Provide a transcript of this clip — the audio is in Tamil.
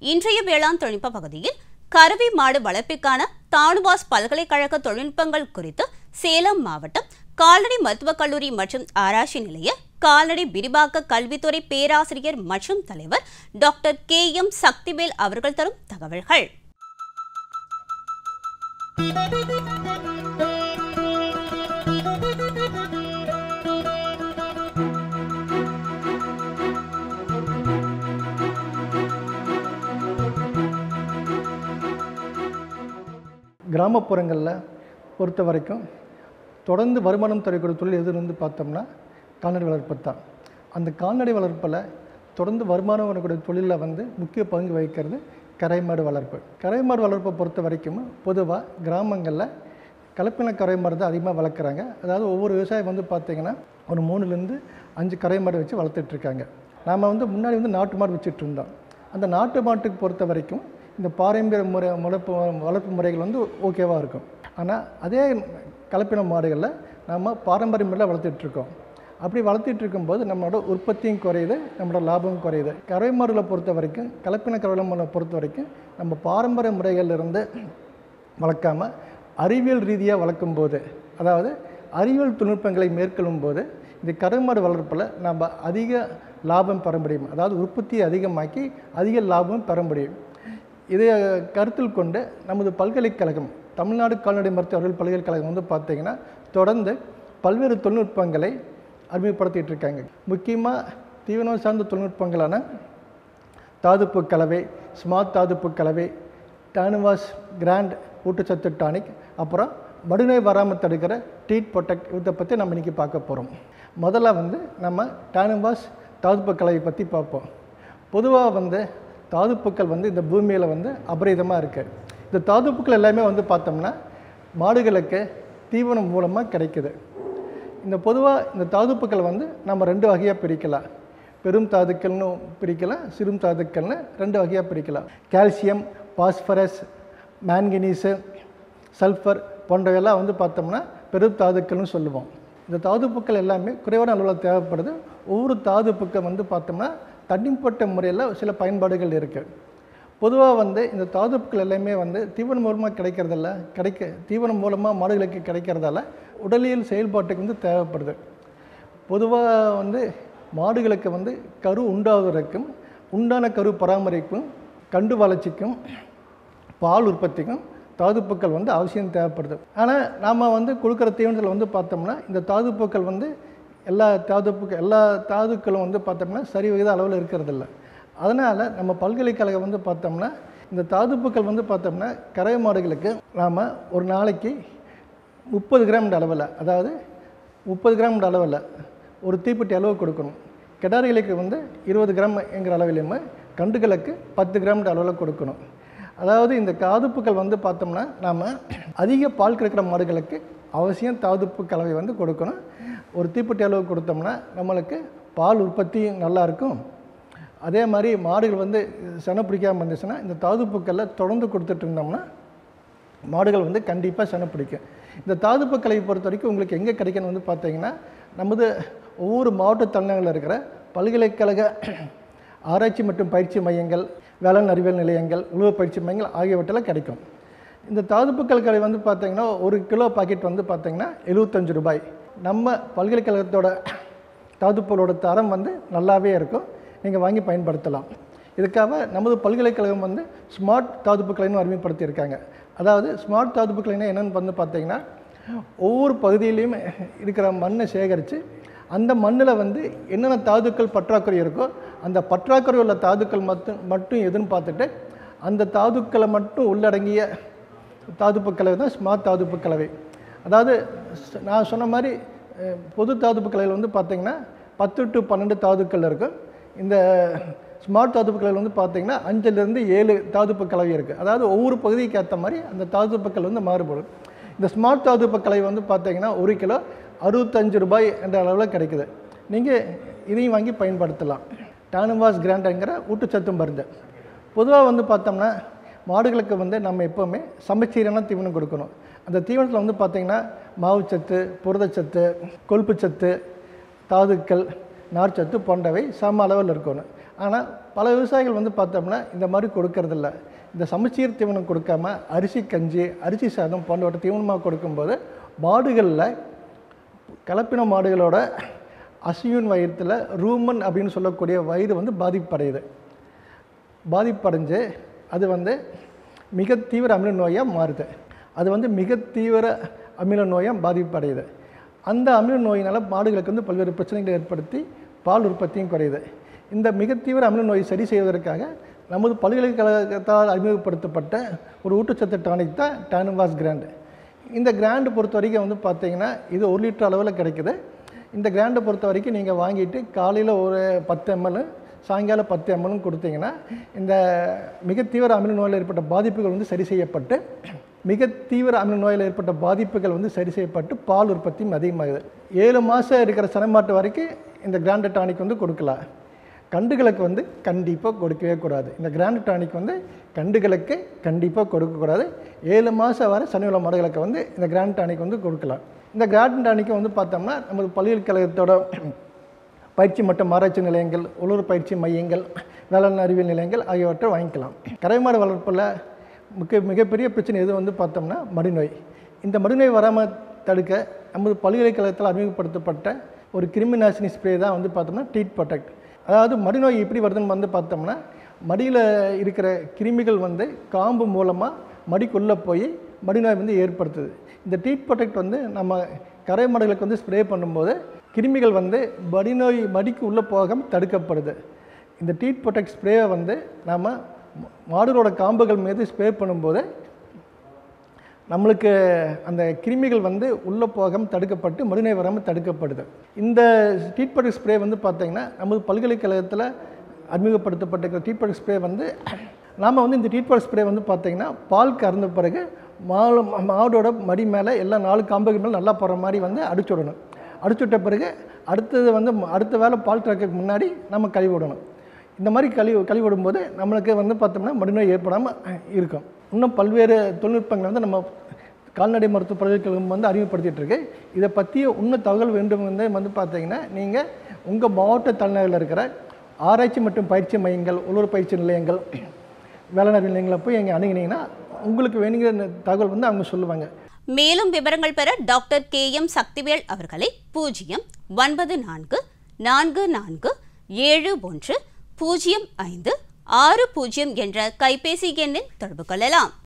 இன்றைய வேளாண் தொழில்நுட்ப பகுதியில் கறவை மாடு வளர்ப்பிற்கான தானுவாஸ் பல்கலைக்கழக தொழில்நுட்பங்கள் குறித்து சேலம் மாவட்டம் கால்நடை மருத்துவக் கல்லூரி மற்றும் ஆராய்ச்சி நிலைய கால்நடை விரிவாக்க கல்வித்துறை பேராசிரியர் மற்றும் தலைவர் டாக்டர் KM சக்திவேல் அவர்கள் தரும் தகவல்கள். கிராமப்புறங்களில் பொறுத்த வரைக்கும் தொடர்ந்து வருமானம் தரக்கூடிய தொழில் எதுன்னு பார்த்தோம்னா கால்நடை வளர்ப்பு தான். அந்த கால்நடை வளர்ப்பில் தொடர்ந்து வருமானம் வரக்கூடிய தொழிலில் முக்கிய பங்கு வகிக்கிறது கறவை மாடு வளர்ப்பு. கறவை மாடு வளர்ப்பை பொறுத்த வரைக்கும் பொதுவாக கிராமங்களில் கலப்பின கறவை மாடு தான் அதிகமாக வளர்க்குறாங்க. அதாவது ஒவ்வொரு விவசாயம் பார்த்திங்கன்னா ஒரு 3லேருந்து 5 கறவை மாடு வச்சு வளர்த்துட்ருக்காங்க. நாம் முன்னாடி நாட்டு மாடு வச்சுட்டு இருந்தோம். அந்த நாட்டு மாட்டுக்கு பொறுத்த வரைக்கும் இந்த பாரம்பரிய வளர்ப்பு முறைகள் ஓகேவாக இருக்கும். ஆனால் அதே கலப்பின மாடுகளில் நம்ம பாரம்பரிய முறையில் வளர்த்துட்ருக்கோம். அப்படி வளர்த்திட்டு இருக்கும்போது நம்மளோட உற்பத்தியும் குறையுது, நம்மளோட லாபமும் குறையுது. கறவை மாடுகளை பொறுத்த வரைக்கும் கலப்பின கறவை மாடுகளை பொறுத்த வரைக்கும் நம்ம பாரம்பரிய முறைகளிலிருந்து வளர்க்காமல் அறிவியல் ரீதியாக வளர்க்கும்போது, அதாவது அறிவியல் தொழில்நுட்பங்களை மேற்கொள்ளும் போது இந்த கறவை மாடு வளர்ப்பில் நம்ம அதிக லாபம் பெற முடியும். அதாவது உற்பத்தியை அதிகமாக்கி அதிக லாபம் பெற முடியும். இதை கருத்தில் கொண்டு நமது பல்கலைக்கழகம் தமிழ்நாடு கால்நடை மருத்துவ அறிவியல் பல்கலைக்கழகம் பார்த்திங்கன்னா தொடர்ந்து பல்வேறு தொழில்நுட்பங்களை அறிமுகப்படுத்திகிட்டு இருக்காங்க. முக்கியமாக தீவனம் சார்ந்த தொழில்நுட்பங்களான தாதுப்பு கலவை, ஸ்மார்ட் தாதுப்பு கலவை, டானுவாஸ் கிராண்ட் ஊட்டச்சத்து டானிக், அப்புறம் மடுநோய் வராமல் தடுக்கிற ட்ரீட் ப்ரொடெக்ட் இதை பற்றி நம்ம இன்றைக்கி பார்க்க போகிறோம். முதல்ல நம்ம டானுவாஸ் தாதுப்பு கலவை பற்றி பார்ப்போம். பொதுவாக தாதுப்புக்கள் இந்த பூமியில் அபரிதமாக இருக்குது. இந்த தாதுப்புக்கள் எல்லாமே பார்த்தோம்னா மாடுகளுக்கு தீவனம் மூலமாக கிடைக்குது. இந்த பொதுவாக இந்த தாதுப்புக்கள் நம்ம 2 வகையாக பிரிக்கலாம். பெரும் தாதுக்கள்னு பிரிக்கலாம், சிறும் தாதுக்கள்னு 2 வகையாக பிரிக்கலாம். கால்சியம், பாஸ்பரஸ், மேங்கனீஸு, சல்ஃபர் போன்றவையெல்லாம் பார்த்தோம்னா பெரும் தாதுக்கள்னு சொல்லுவோம். இந்த தாதுப்புக்கள் எல்லாமே குறைவான அளவில் தேவைப்படுது. ஒவ்வொரு தாதுப்புக்கள் பார்த்தோம்னா தனிப்பட்ட முறையில் சில பயன்பாடுகள் இருக்குது. பொதுவாக இந்த தாதுப்புக்கள் எல்லாமே தீவனம் மூலமாக கிடைக்கிறதில்ல, தீவனம் மூலமாக மாடுகளுக்கு கிடைக்கிறதால உடலியல் செயல்பாட்டுக்கு தேவைப்படுது. பொதுவாக மாடுகளுக்கு கரு உண்டாவதற்கும் உண்டான கரு பராமரிப்பும் கண்டு வளர்ச்சிக்கும் பால் உற்பத்திக்கும் தாதுப்புக்கள் அவசியம் தேவைப்படுது. ஆனால் நாம் கொடுக்குற தீவனத்தில் பார்த்தோம்னா இந்த தாதுப்புக்கள் எல்லா தாதுக்களும் பார்த்தோம்னா சரி விகித அளவில் இருக்கிறதில்ல. அதனால் நம்ம பல்கலைக்கழகம் பார்த்தோம்னா இந்த தாதுப்புக்கள் பார்த்தோம்னா கறவை மாடுகளுக்கு நாம் ஒரு நாளைக்கு 30 கிராம் அளவில், அதாவது 30 கிராம் அளவில் ஒரு தீப்பெட்டி அளவு கொடுக்கணும். கிடாரிகளுக்கு 20 கிராம் என்கிற அளவிலையும் கண்டுகளுக்கு 10 கிராம் அளவில் கொடுக்கணும். அதாவது இந்த தாதுப்புக்கள் பார்த்தோம்னா நாம் அதிக பால் கிடைக்கிற மாடுகளுக்கு அவசியம் தாதுப்பு கலவை கொடுக்கணும். ஒரு தீப்பெட்டி அளவு கொடுத்தோம்னா நம்மளுக்கு பால் உற்பத்தியும் நல்லாயிருக்கும். அதே மாதிரி மாடுகள் செனை பிடிக்காமல் இருந்துச்சுன்னா இந்த தாதுப்புக்களில் தொடர்ந்து கொடுத்துட்டு இருந்தோம்னா மாடுகள் கண்டிப்பாக செனை பிடிக்கும். இந்த தாதுப்பு கலவை பொறுத்த வரைக்கும் உங்களுக்கு எங்கே கிடைக்கணும்னு பார்த்தீங்கன்னா நமது ஒவ்வொரு மாவட்ட தலைநகரில் இருக்கிற பல்கலைக்கழக ஆராய்ச்சி மற்றும் பயிற்சி மையங்கள், வேளாண் அறிவியல் நிலையங்கள், உழவு பயிற்சி மையங்கள் ஆகியவற்றில் கிடைக்கும். இந்த தாதுப்புக்கள் கலவை பார்த்தீங்கன்னா 1 கிலோ பாக்கெட் பார்த்தீங்கன்னா 75 ரூபாய். நம்ம பல்கலைக்கழகத்தோட தாதுப்புகளோட தரம் நல்லாவே இருக்கும், நீங்கள் வாங்கி பயன்படுத்தலாம். இதுக்காக நமது பல்கலைக்கழகம் ஸ்மார்ட் தாதுப்புக்களைன்னு அறிமுகப்படுத்தியிருக்காங்க. அதாவது ஸ்மார்ட் தாதுப்புக்களைன்னா என்னென்னு பார்த்தீங்கன்னா ஒவ்வொரு பகுதியிலையும் இருக்கிற மண்ணை சேகரித்து அந்த மண்ணில் என்னென்ன தாதுக்கள் பற்றாக்குறை இருக்கோ அந்த பற்றாக்குறை உள்ள தாதுக்கள் மட்டும் எதுன்னு பார்த்துட்டு அந்த தாதுக்களை மட்டும் உள்ளடங்கிய தாதுப்பு கலவை தான் ஸ்மார்ட் தாதுப்பு கலவை. அதாவது நான் சொன்ன மாதிரி பொது தாதுப்பு கலவையில் பார்த்திங்கன்னா 10 to 12 தாதுக்கள் இருக்கும். இந்த ஸ்மார்ட் தாதுப்பு கலவையில் பார்த்திங்கன்னா 5லேருந்து 7 தாதுப்பு கலவை இருக்குது. அதாவது ஒவ்வொரு பகுதிக்கு ஏற்ற மாதிரி அந்த தாதுப்புக்கள் மாறுபடும். இந்த ஸ்மார்ட் தாதுப்பு கலவை பார்த்திங்கன்னா 1 கிலோ 65 ரூபாய் என்ற அளவில் கிடைக்குது. நீங்கள் இதையும் வாங்கி பயன்படுத்தலாம். டானுவாஸ் கிராண்டுங்கிற ஊட்டச்சத்து மருந்து. பொதுவாக பார்த்தோம்னா மாடுகளுக்கு நம்ம எப்போவுமே சமச்சீரான தீவனம் கொடுக்கணும். அந்த தீவனத்தில் பார்த்திங்கன்னா மாவுச்சத்து, புரதச்சத்து, கொழுப்புச்சத்து, தாதுக்கள், நார்ச்சத்து போன்றவை சம அளவில் இருக்கணும். ஆனால் பல விவசாயிகள் வந்து பார்த்தோம்னா இந்த மாதிரி கொடுக்கறதில்ல. இந்த சமச்சீர் தீவனம் கொடுக்காம அரிசி கஞ்சி, அரிசி சாதம் போன்றவற்றை தீவனமாக கொடுக்கும்போது மாடுகளில் கலப்பின மாடுகளோட அசியூன் வயிற்றில் ரூமன் அப்படின்னு சொல்லக்கூடிய வயிறு வந்து பாதிப்படைஞ்சு அது வந்து மிக தீவிர அமில நோயாக மாறுது. அது வந்து மிக தீவிர அமில நோயாக பாதிப்படையுது. அந்த அமில நோயினால் மாடுகளுக்கு வந்து பல்வேறு பிரச்சனைகளை ஏற்படுத்தி பால் உற்பத்தியும் குறையுது. இந்த மிக தீவிர அமில நோயை சரி செய்வதற்காக நமது பல்கலைக்கழகத்தால் அறிமுகப்படுத்தப்பட்ட ஒரு ஊட்டச்சத்து டானிக் தான் டானுவாஸ் கிராண்ட். இந்த கிராண்டு பொறுத்த வரைக்கும் வந்து பார்த்திங்கன்னா இது 1 லிட்டர் அளவில் கிடைக்குது. இந்த கிராண்டை பொறுத்த வரைக்கும் நீங்கள் வாங்கிட்டு காலையில் ஒரு 10 ml, சாயங்காலம் 10 ml கொடுத்தீங்கன்னா இந்த மிக தீவிர அமில நோயில் ஏற்பட்ட பாதிப்புகள் வந்து சரி செய்யப்பட்டு பால் உற்பத்தியும் அதிகமாகுது. 7 மாதம் இருக்கிற சனமாட்டு வரைக்கும் இந்த கிராண்ட் டானிக் வந்து கொடுக்கலாம். கண்டுகளுக்கு வந்து கண்டிப்பாக கொடுக்கவே கூடாது. இந்த கிராண்ட் டானிக் வந்து கண்டுகளுக்கு கண்டிப்பாக கொடுக்கக்கூடாது. 7 மாதம் வரை சனியுள்ள மாடுகளுக்கு வந்து இந்த கிராண்ட் டானிக் வந்து கொடுக்கலாம். இந்த கிராண்ட் டானிக்கை வந்து பார்த்தோம்னா நமது பல்கலைக்கழகத்தோட பயிற்சி மற்றும் ஆராய்ச்சி நிலையங்கள், உள்ளூர் பயிற்சி மையங்கள், வேளாண் அறிவியல் நிலையங்கள் ஆகியவற்றை வாங்கிக்கலாம். கறவைமாடு வளர்ப்பில் மிகப்பெரிய பிரச்சனை எது வந்து பார்த்தோம்னா மடிநோய். இந்த மடிநோய் வராமல் தடுக்க நமது பல்கலைக்கழகத்தில் அறிமுகப்படுத்தப்பட்ட ஒரு கிருமி நாசினி ஸ்ப்ரே தான் வந்து பார்த்தோம்னா ட்ரீட் ப்ரொடெக்ட். அதாவது மடிநோய் எப்படி வருதுன்னு வந்து பார்த்தோம்னா மடியில் இருக்கிற கிருமிகள் வந்து காம்பு மூலமாக மடிக்குள்ளே போய் மடிநோய் வந்து ஏற்படுத்துது. இந்த ட்ரீட் ப்ரொடெக்ட் வந்து நம்ம கறவை மாடுகளுக்கு வந்து ஸ்ப்ரே பண்ணும்போது கிருமிகள் வந்து மடிக்கு உள்ளே போகாமல் தடுக்கப்படுது. இந்த ட்ரீட் ப்ரொடெக்ட் ஸ்ப்ரேவை வந்து நம்ம மாடுகளோட காம்புகள் மீது ஸ்ப்ரே பண்ணும்போது நம்மளுக்கு அந்த கிருமிகள் வந்து உள்ளே போகாமல் தடுக்கப்பட்டு மடிநோய் வராமல் தடுக்கப்படுது. இந்த ட்ரீட் ப்ரொடெக்ட் ஸ்ப்ரே வந்து பார்த்திங்கன்னா நமது பல்கலைக்கழகத்தில் அறிமுகப்படுத்தப்பட்ட ட்ரீட் ப்ரொடெக்ட் ஸ்ப்ரே வந்து நாம் வந்து இந்த ட்ரீட் ப்ரொடெக்ட் ஸ்ப்ரே வந்து பார்த்திங்கன்னா பால் கறந்த பிறகு மாடோட மடி மேலே எல்லா 4 காம்புகள் மேலே நல்லா போகிற மாதிரி வந்து அடிச்சுடணும். அடிச்சுட்ட பிறகு அடுத்த வேலை பால் கறக்கிறதுக்கு முன்னாடி நம்ம கழுவி விடணும். இந்த மாதிரி கழுவி விடும்போது நம்மளுக்கு வந்து பார்த்தோம்னா மடிநோய் ஏற்படாமல் இருக்கும். இன்னும் பல்வேறு தொழில்நுட்பங்களை வந்து நம்ம கால்நடை மருத்துவ பல்கலைக்கழகம் வந்து அறிமுகப்படுத்திகிட்டு இருக்கு. இதை பற்றி இன்னும் தகவல் வேண்டும் வந்து பார்த்தீங்கன்னா நீங்கள் உங்கள் மாவட்ட தலைநகரில் இருக்கிற ஆராய்ச்சி மற்றும் பயிற்சி மையங்கள், உள்ளூர் பயிற்சி நிலையங்கள், வேளாண் நிலையங்களை போய் எங்கே அணுகினீங்கன்னா உங்களுக்கு வேணுங்கிற தகவல் வந்து அவங்க சொல்லுவாங்க. மேலும் விவரங்கள் பெற டாக்டர் KM சக்திவேல் அவர்களை 09444710560 என்ற கைபேசி எண்ணில் தொடர்பு கொள்ளலாம்.